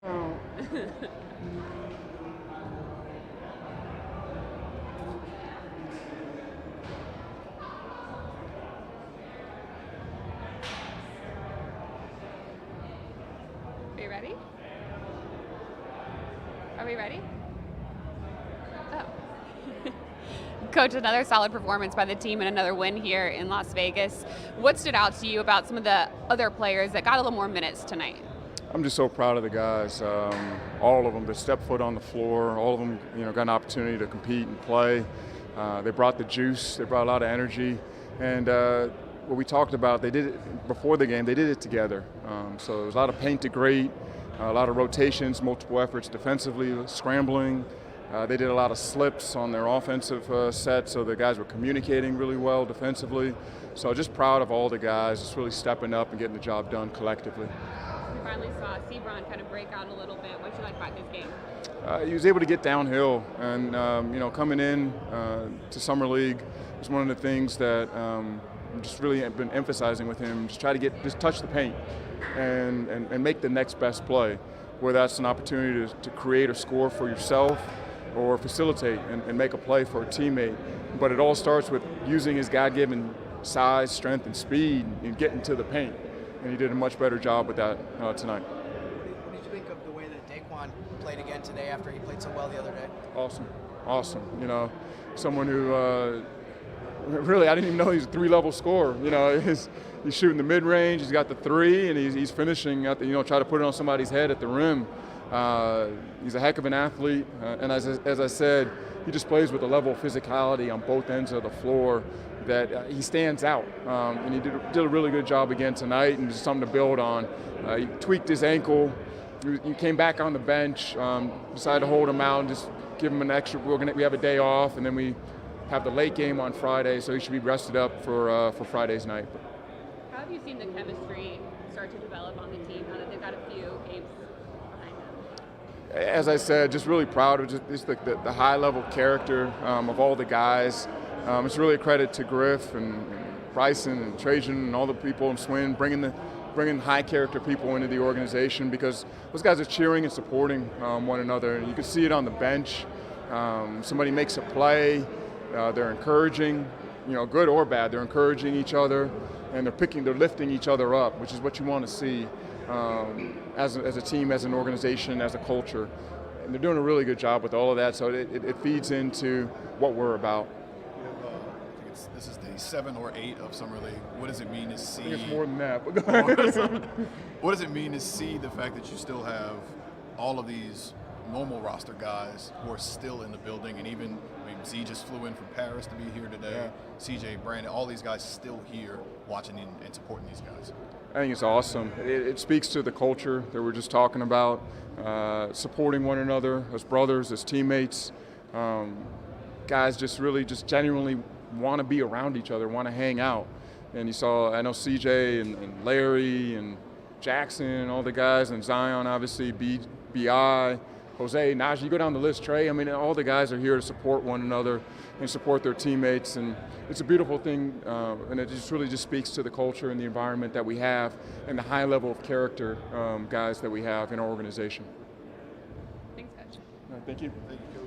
Are you ready? Are we ready? Oh. Coach, another solid performance by the team and another win here in Las Vegas. What stood out to you about some of the other players that got a little more minutes tonight? I'm just so proud of the guys. All of them, they stepped foot on the floor. All of them, got an opportunity to compete and play. They brought the juice. They brought a lot of energy. And what we talked about, they did it before the game. They did it together. So there was a lot of paint to great, a lot of rotations, multiple efforts defensively, scrambling. They did a lot of slips on their offensive set, so the guys were communicating really well defensively. So just proud of all the guys, just really stepping up and getting the job done collectively. We finally saw Sebron kind of break out a little bit. What did you like about his game? He was able to get downhill, and coming in to Summer League was one of the things that just really have been emphasizing with him. Just try to just touch the paint and make the next best play, whether that's an opportunity to create or score for yourself or facilitate and make a play for a teammate. But it all starts with using his God-given size, strength, and speed and getting to the paint. And he did a much better job with that tonight. What did you think of the way that Daquan played again today after he played so well the other day? Awesome. Someone who really, I didn't even know he's a three-level scorer. He's shooting the mid-range, he's got the three, and he's finishing at the, try to put it on somebody's head at the rim. He's a heck of an athlete, and as I said, he just plays with a level of physicality on both ends of the floor that he stands out. And he did a really good job again tonight, and just something to build on. He tweaked his ankle. He came back on the bench, decided to hold him out and just give him an extra. We have a day off, and then we have the late game on Friday, so he should be rested up for Friday's night. How have you seen the chemistry start to develop on the team now that they've got a few games behind them? As I said, just really proud of just the high-level character of all the guys. It's really a credit to Griff and Bryson and Trajan and all the people in Swin bringing high-character people into the organization, because those guys are cheering and supporting one another. And you can see it on the bench. Somebody makes a play, they're encouraging, good or bad. They're encouraging each other, and they're lifting each other up, which is what you want to see as a team, as an organization, as a culture. And they're doing a really good job with all of that, so it feeds into what we're about. This is the 7 or 8 of Summer League. What does it mean to see? I think it's more than that. What does it mean to see the fact that you still have all of these normal roster guys who are still in the building, and even Z just flew in from Paris to be here today. Yeah. CJ, Brandon, all these guys still here watching and supporting these guys. I think it's awesome. It speaks to the culture that we're just talking about, supporting one another as brothers, as teammates. Guys just really just genuinely want to be around each other, want to hang out. And I know CJ and Larry and Jackson and all the guys, and Zion, obviously, B.I., Jose, Najee, you go down the list, Trey. I mean, all the guys are here to support one another and support their teammates, and it's a beautiful thing, and it just really just speaks to the culture and the environment that we have and the high level of character guys that we have in our organization. Thanks, Coach. Thank you. Thank you, Coach.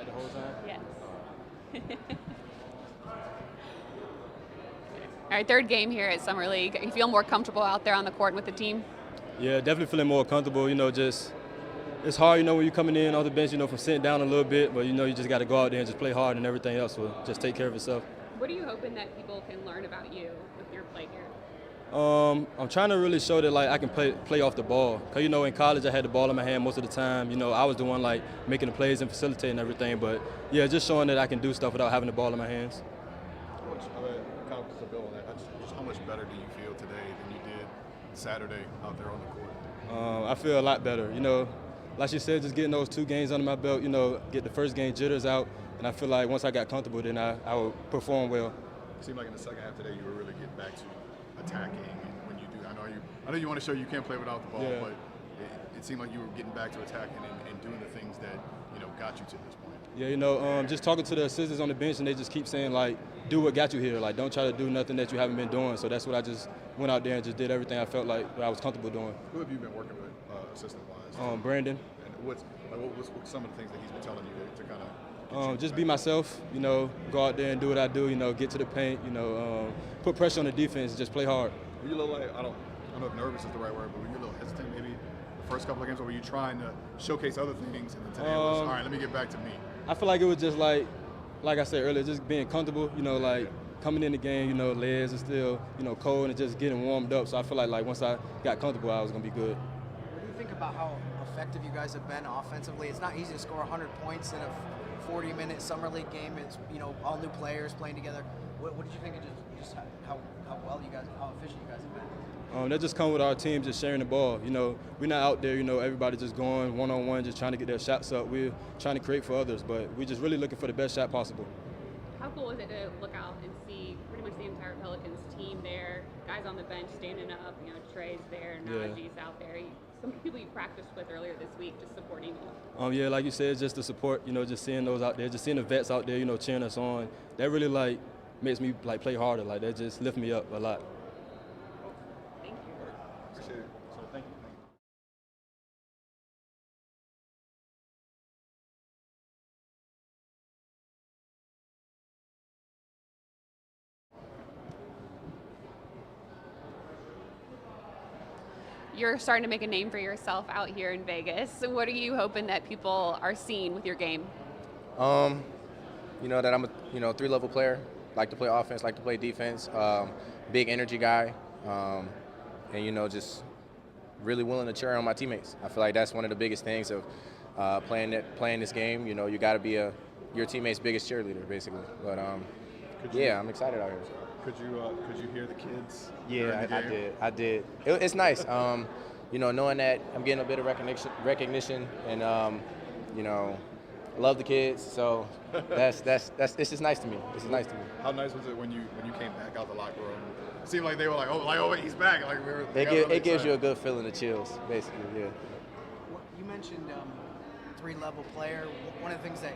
The whole time? Yes. All right, third game here at Summer League. You feel more comfortable out there on the court with the team? Yeah, definitely feeling more comfortable. Just it's hard, when you're coming in off the bench, from sitting down a little bit, but you just got to go out there and just play hard, and everything else will just take care of itself. What are you hoping that people can learn about you with your play here? I'm trying to really show that I can play off the ball. Cause in college I had the ball in my hand most of the time. I was the one making the plays and facilitating everything. But yeah, just showing that I can do stuff without having the ball in my hands. How much better do you feel today than you did Saturday out there on the court? I feel a lot better. Like you said, just getting those 2 games under my belt. Get the first game jitters out, and I feel like once I got comfortable, then I would perform well. It seemed like in the second half today you were really getting back to attacking, and when you do, I know you want to show you can't play without the ball, Yeah. but it seemed like you were getting back to attacking and doing the things that got you to this point. Yeah, just talking to the assistants on the bench, and they just keep saying do what got you here. Don't try to do nothing that you haven't been doing. So that's what I just went out there and just did everything I felt like I was comfortable doing. Who have you been working with, assistant-wise? Brandon. And what's some of the things that he's been telling you to kind of just be myself, go out there and do what I do, get to the paint, put pressure on the defense, just play hard. Were you a little I don't know if nervous is the right word, but were you a little hesitant maybe the first couple of games, or were you trying to showcase other things, and then today it was, all right, let me get back to me? I feel like it was just like I said earlier, just being comfortable, coming in the game, legs are still, cold and just getting warmed up. So I feel like once I got comfortable, I was going to be good. What do you think about how effective you guys have been offensively? It's not easy to score 100 points in a 40-minute Summer League game. It's, all new players playing together. What did you think of just how well you guys, how efficient you guys have been? That just come with our team just sharing the ball. We're not out there, everybody just going one-on-one, just trying to get their shots up. We're trying to create for others, but we're just really looking for the best shot possible. How cool is it to look out and see pretty much the entire Pelicans team there, guys on the bench standing up, Trey's there, Najee's out there. Some people you practiced with earlier this week just supporting you. Yeah, like you said, just the support, just seeing those out there, just seeing the vets out there, cheering us on. That really makes me play harder. That just lifts me up a lot. Appreciate it. So thank you. You're starting to make a name for yourself out here in Vegas. So what are you hoping that people are seeing with your game? That I'm a 3-level player. Like to play offense, like to play defense. Big energy guy, and just really willing to cheer on my teammates. I feel like that's one of the biggest things of playing this game. You got to be your teammate's biggest cheerleader, basically. But I'm excited out here. Could you hear the kids? Yeah, I did. It's nice. Knowing that I'm getting a bit of recognition, and love the kids. So that's this is nice to me. This is nice to me. How nice was it when you came back out the locker room? It seemed like they were oh wait, he's back. It gives you a good feeling of chills, basically. Yeah. You mentioned 3-level player. One of the things that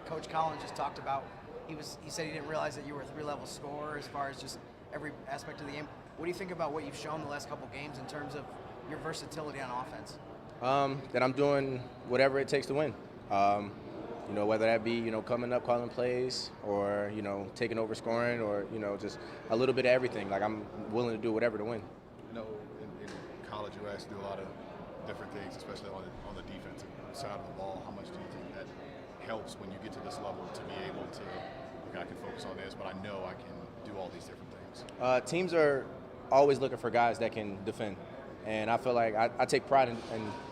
Coach Collins just talked about, he said he didn't realize that you were a 3-level scorer as far as just every aspect of the game. What do you think about what you've shown the last couple games in terms of your versatility on offense? That I'm doing whatever it takes to win. Whether that be, coming up, calling plays, or, taking over scoring, or, just a little bit of everything. I'm willing to do whatever to win. In college you were asked to do a lot of different things, especially on the defensive side of the ball. How much do you think that helps when you get to this level to be able to, I can focus on this, but I know I can do all these different things? Teams are always looking for guys that can defend. And I feel like I take pride in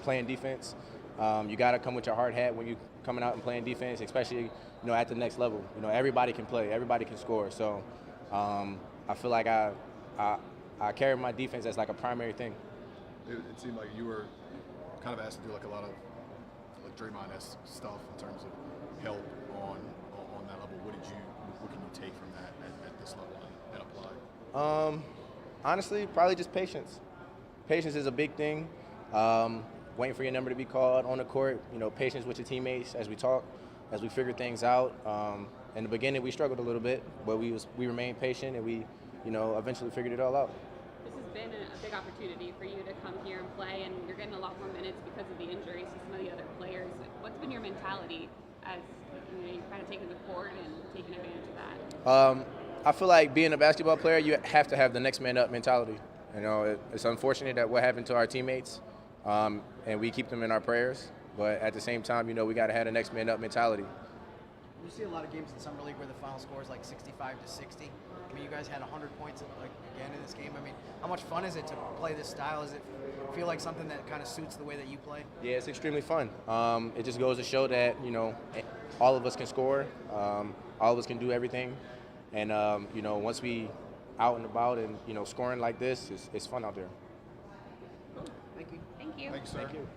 playing defense. You got to come with your hard hat when you're coming out and playing defense, especially at the next level. Everybody can play, everybody can score. So I feel like I carry my defense as a primary thing. It seemed like you were kind of asked to do a lot of Draymond-esque stuff in terms of help on that level. What can you take from that at this level and apply? Honestly, probably just patience. Patience is a big thing. Waiting for your number to be called on the court. Patience with your teammates as we talk, as we figure things out. In the beginning, we struggled a little bit, but we remained patient, and we, eventually figured it all out. This has been a big opportunity for you to come here and play, and you're getting a lot more minutes because of the injuries to some of the other players. What's been your mentality as you've kind of taken the court and taken advantage of that? I feel like being a basketball player, you have to have the next man up mentality. You know, it's unfortunate that what happened to our teammates, and we keep them in our prayers. But at the same time, you know, we got to have the next man up mentality. You see a lot of games in Summer League where the final score is like 65 to 60. I mean, you guys had 100 points again in this game. I mean, how much fun is it to play this style? Does it feel like something that kind of suits the way that you play? Yeah, it's extremely fun. It just goes to show that, you know, all of us can score. All of us can do everything. And, you know, once we out and about and, you know, scoring like this, it's fun out there. Thank you. Thank you. Thanks, sir. Thank you.